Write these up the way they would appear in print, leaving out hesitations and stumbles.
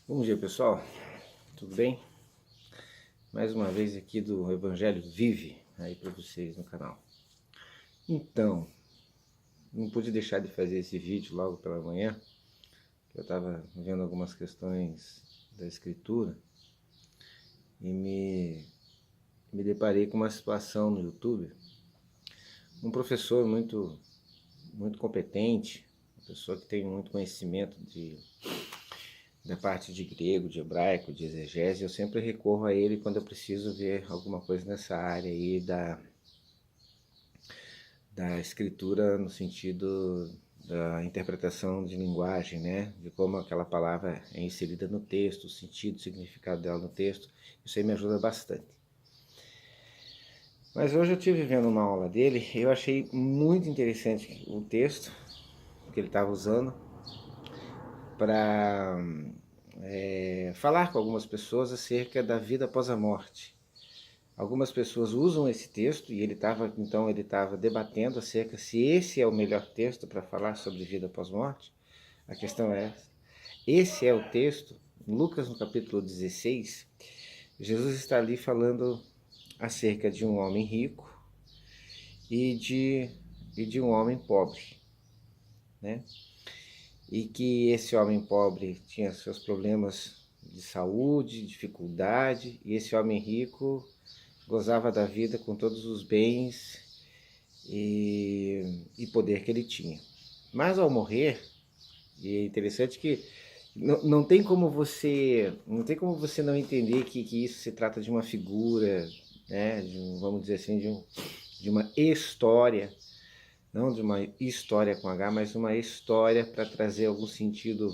Bom dia, pessoal, tudo bem? Mais uma vez aqui do Evangelho Vive aí para vocês no canal. Então, não pude deixar de fazer esse vídeo logo pela manhã, que eu estava vendo algumas questões da escritura e me deparei com uma situação no YouTube. Um professor muito competente, uma pessoa que tem muito conhecimento da parte de grego, de hebraico, de exegese, eu sempre recorro a ele quando eu preciso ver alguma coisa nessa área aí da escritura no sentido da interpretação de linguagem, né? De como aquela palavra é inserida no texto, o sentido, o significado dela no texto. Isso aí me ajuda bastante. Mas hoje eu estive vendo uma aula dele e eu achei muito interessante o texto que ele estava usando para falar com algumas pessoas acerca da vida após a morte. Algumas pessoas usam esse texto e ele estava debatendo acerca se esse é o melhor texto para falar sobre vida após morte. A questão é essa. Esse é o texto, Lucas no capítulo 16, Jesus está ali falando acerca de um homem rico e de um homem pobre, né? E que esse homem pobre tinha seus problemas de saúde, dificuldade, e esse homem rico gozava da vida com todos os bens e poder que ele tinha. Mas ao morrer, e é interessante que não tem como você não entender que isso se trata de uma figura, né, vamos dizer assim, de uma história, não de uma história com H, mas uma história para trazer algum sentido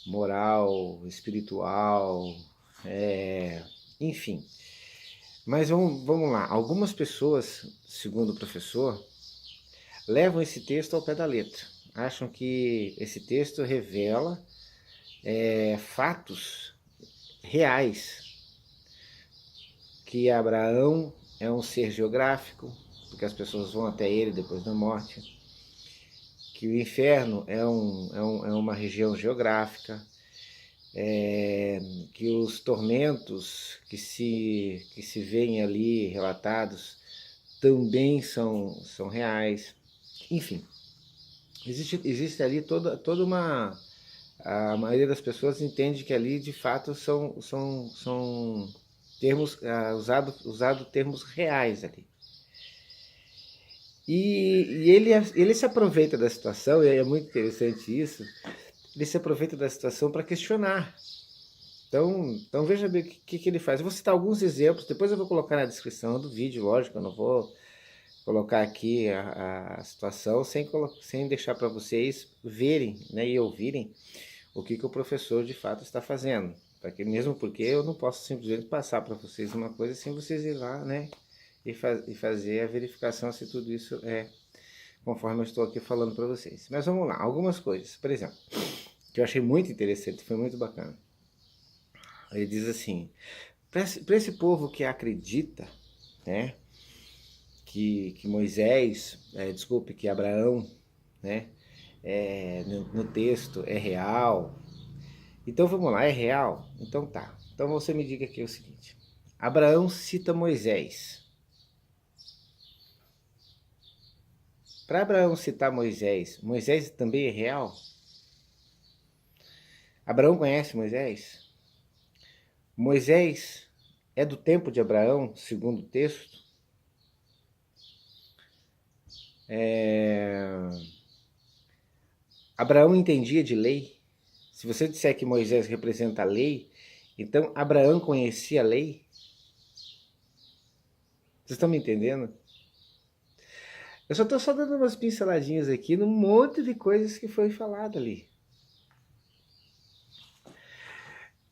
moral, espiritual, enfim. Mas vamos lá, algumas pessoas, segundo o professor, levam esse texto ao pé da letra. Acham que esse texto revela fatos reais, que Abraão é um ser geográfico, porque as pessoas vão até ele depois da morte, que o inferno é uma região geográfica, que os tormentos que se veem ali relatados também são reais. Enfim, existe ali toda uma... A maioria das pessoas entende que ali de fato são termos, usado termos reais ali. E ele se aproveita da situação, e é muito interessante isso, ele se aproveita da situação para questionar. Então veja bem o que ele faz. Eu vou citar alguns exemplos, depois eu vou colocar na descrição do vídeo, lógico, eu não vou colocar aqui a situação sem deixar para vocês verem, né, e ouvirem o que o professor de fato está fazendo. Mesmo porque eu não posso simplesmente passar para vocês uma coisa sem vocês ir lá, né, e fazer a verificação se tudo isso é conforme eu estou aqui falando para vocês. Mas vamos lá, algumas coisas. Por exemplo, que eu achei muito interessante, foi muito bacana. Ele diz assim, para esse povo que acredita, né, que Moisés, desculpe, que Abraão, né, no texto é real. Então vamos lá, é real? Então tá. Então você me diga aqui o seguinte, Abraão cita Moisés. Para Abraão citar Moisés, Moisés também é real? Abraão conhece Moisés? Moisés é do tempo de Abraão, segundo o texto? Abraão entendia de lei? Se você disser que Moisés representa a lei, então Abraão conhecia a lei? Vocês estão me entendendo? Eu só estou dando umas pinceladinhas aqui num monte de coisas que foi falado ali.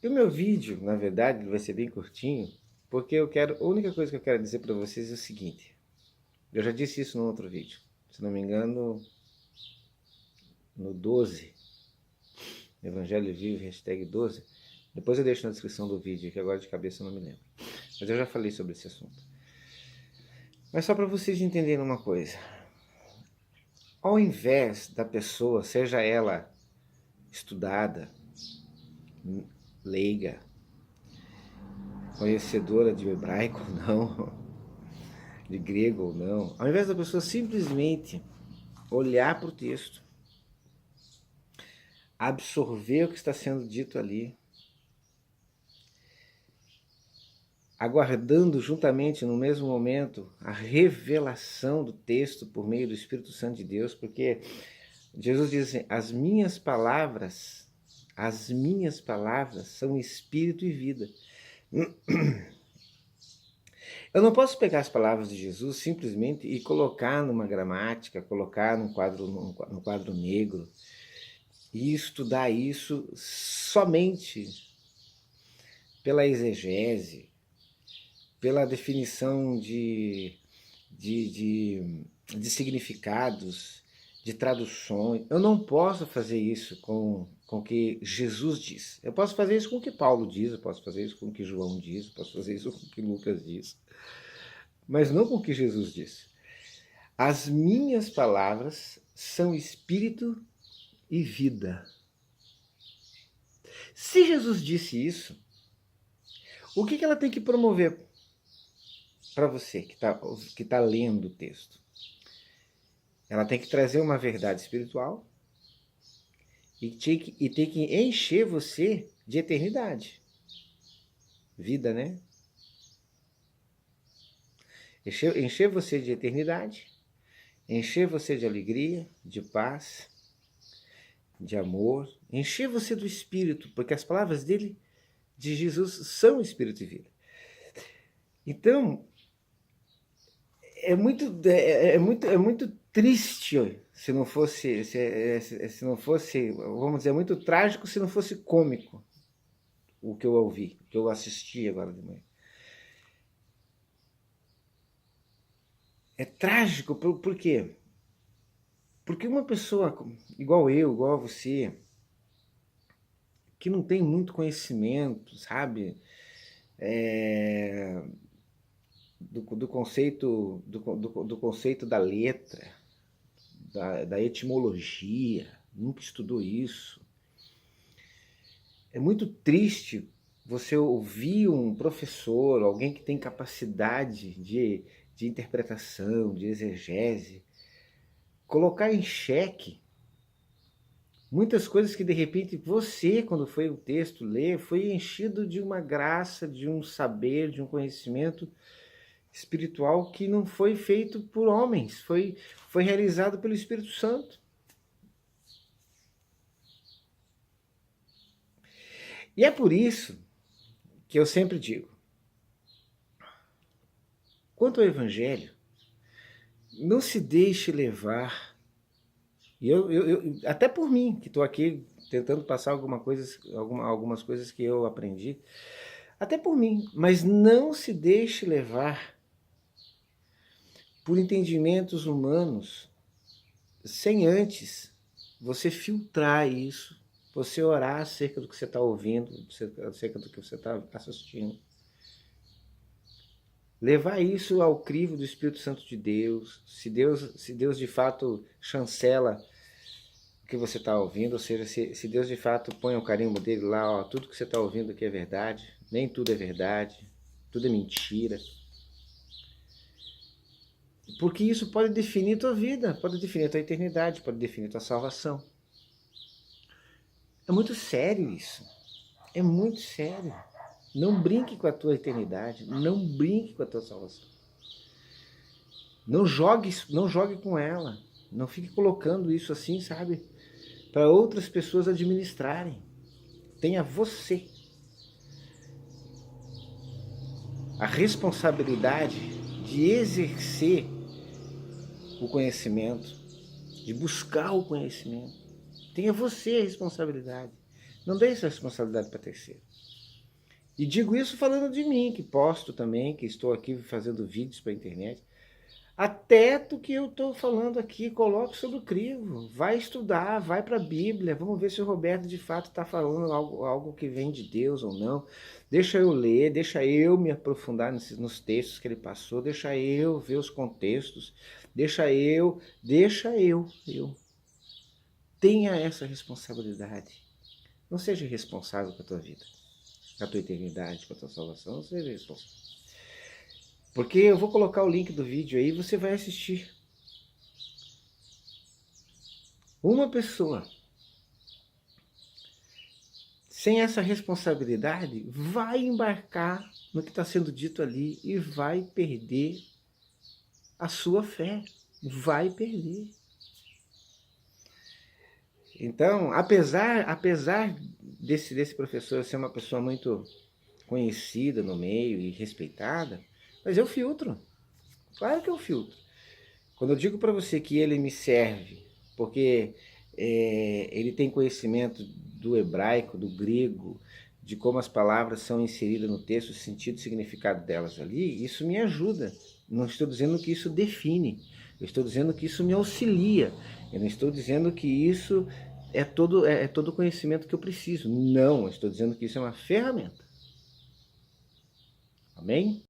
E o meu vídeo, na verdade, vai ser bem curtinho, porque a única coisa que eu quero dizer para vocês é o seguinte. Eu já disse isso no outro vídeo, se não me engano, no 12, Evangelho Vive, hashtag 12. Depois eu deixo na descrição do vídeo, que agora de cabeça eu não me lembro. Mas eu já falei sobre esse assunto. Mas só para vocês entenderem uma coisa. Ao invés da pessoa, seja ela estudada, leiga, conhecedora de hebraico ou não, de grego ou não, ao invés da pessoa simplesmente olhar para o texto, absorver o que está sendo dito ali, aguardando juntamente no mesmo momento a revelação do texto por meio do Espírito Santo de Deus, porque Jesus diz assim, as minhas palavras são espírito e vida. Eu não posso pegar as palavras de Jesus simplesmente e colocar numa gramática, colocar num quadro negro e estudar isso somente pela exegese, pela definição de significados, de traduções. Eu não posso fazer isso com o que Jesus diz. Eu posso fazer isso com o que Paulo diz, eu posso fazer isso com o que João diz, eu posso fazer isso com o que Lucas diz, mas não com o que Jesus diz. As minhas palavras são espírito e vida. Se Jesus disse isso, o que ela tem que promover para você que tá lendo o texto? Ela tem que trazer uma verdade espiritual e tem que encher você de eternidade. Vida, né? Encher você de eternidade, encher você de alegria, de paz, de amor, encher você do Espírito, porque as palavras dele, de Jesus, são Espírito e vida. Então, é muito triste se não fosse, se não fosse, vamos dizer, muito trágico se não fosse cômico o que eu ouvi, o que eu assisti agora de manhã. É trágico, por quê? Porque uma pessoa igual eu, igual a você, que não tem muito conhecimento, sabe? Do conceito da letra, da etimologia, nunca estudou isso. É muito triste você ouvir um professor, alguém que tem capacidade de interpretação, de exegese, colocar em xeque muitas coisas que de repente você, quando foi o texto ler, foi enchido de uma graça, de um saber, de um conhecimento espiritual que não foi feito por homens, foi realizado pelo Espírito Santo. E é por isso que eu sempre digo, quanto ao Evangelho, não se deixe levar, e até por mim, que estou aqui tentando passar algumas coisas que eu aprendi, até por mim, mas não se deixe levar por entendimentos humanos, sem antes você filtrar isso, você orar acerca do que você está ouvindo, acerca do que você está assistindo. Levar isso ao crivo do Espírito Santo de Deus, se Deus de fato chancela o que você está ouvindo, ou seja, se Deus de fato põe o carimbo dele lá, ó, tudo que você está ouvindo aqui é verdade, nem tudo é verdade, tudo é mentira. Porque isso pode definir tua vida, pode definir tua eternidade, pode definir tua salvação. É muito sério isso. É muito sério. Não brinque com a tua eternidade, não brinque com a tua salvação. Não jogue com ela. Não fique colocando isso assim, sabe? Para outras pessoas administrarem. Tenha você a responsabilidade de exercer o conhecimento, de buscar o conhecimento. Tenha você a responsabilidade. Não dê essa responsabilidade para terceiro. E digo isso falando de mim, que posto também, que estou aqui fazendo vídeos para a internet. Até do que eu estou falando aqui, coloque sobre o crivo. Vai estudar, vai para a Bíblia. Vamos ver se o Roberto de fato está falando algo que vem de Deus ou não. Deixa eu ler, deixa eu me aprofundar nos textos que ele passou, deixa eu ver os contextos, deixa eu. Tenha essa responsabilidade. Não seja irresponsável com a tua vida. a tua eternidade, para a tua salvação, você é responsável. Porque eu vou colocar o link do vídeo aí, você vai assistir. Uma pessoa sem essa responsabilidade vai embarcar no que está sendo dito ali e vai perder a sua fé. Vai perder. Então, apesar desse professor ser uma pessoa muito conhecida no meio e respeitada, mas eu filtro. Claro que eu filtro. Quando eu digo para você que ele me serve, porque ele tem conhecimento do hebraico, do grego, de como as palavras são inseridas no texto, o sentido e significado delas ali, isso me ajuda. Não estou dizendo que isso define, eu estou dizendo que isso me auxilia. Eu não estou dizendo que isso é todo o conhecimento que eu preciso. Não, eu estou dizendo que isso é uma ferramenta. Amém?